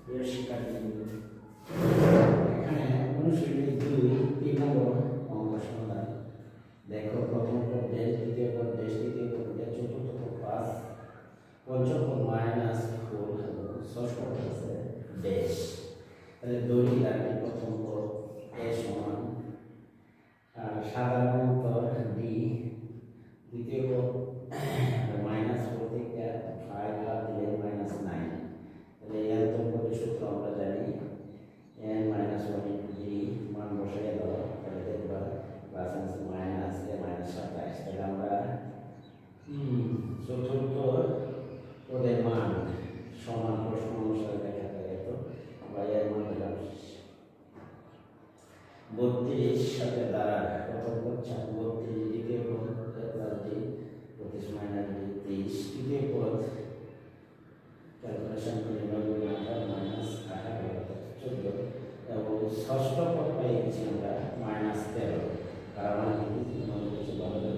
প্রিয় শিক্ষার্থীবৃন্দ, এখানে অনুশীলনী 2 3 নম্বর অঙ্ক সমাধান। দেখো, প্রথম পদ ড্যাশ, দ্বিতীয় পদ ড্যাশ, তৃতীয় পদ ড্যাশ, চতুর্থ পদ 5, পঞ্চম পদ -4 এবং ষষ্ঠ পদ আছে ড্যাশ। তাহলে দৈর্ঘ্য রাখি প্রথম পদ এ সমান আর সাধারণ উত্তর ডি, দ্বিতীয় পদ -4 থেকে 5 বাদ দিলে -9। তাহলে এর তমপদের সূত্র আমরা জানি n - 1 * d মান বসাই দাও, তাহলে দেখবা প্লাস আছে মাইনাস এ -27। তাহলে আমরা চতুর্থ পদের মান সমান প্রশ্ন অনুসারে দেখা যায়। তো আমরা এর মান পেলাম 32 সাথে দ্বারা প্রথম পদ 32, দ্বিতীয় পদ প্লাস d 25 - 30, তৃতীয় পদ ক্যালকুলেশন করে -18 এবং ষষ্ঠ পদ পাই গেছি আমরা -13, কারণ কিছু ভালো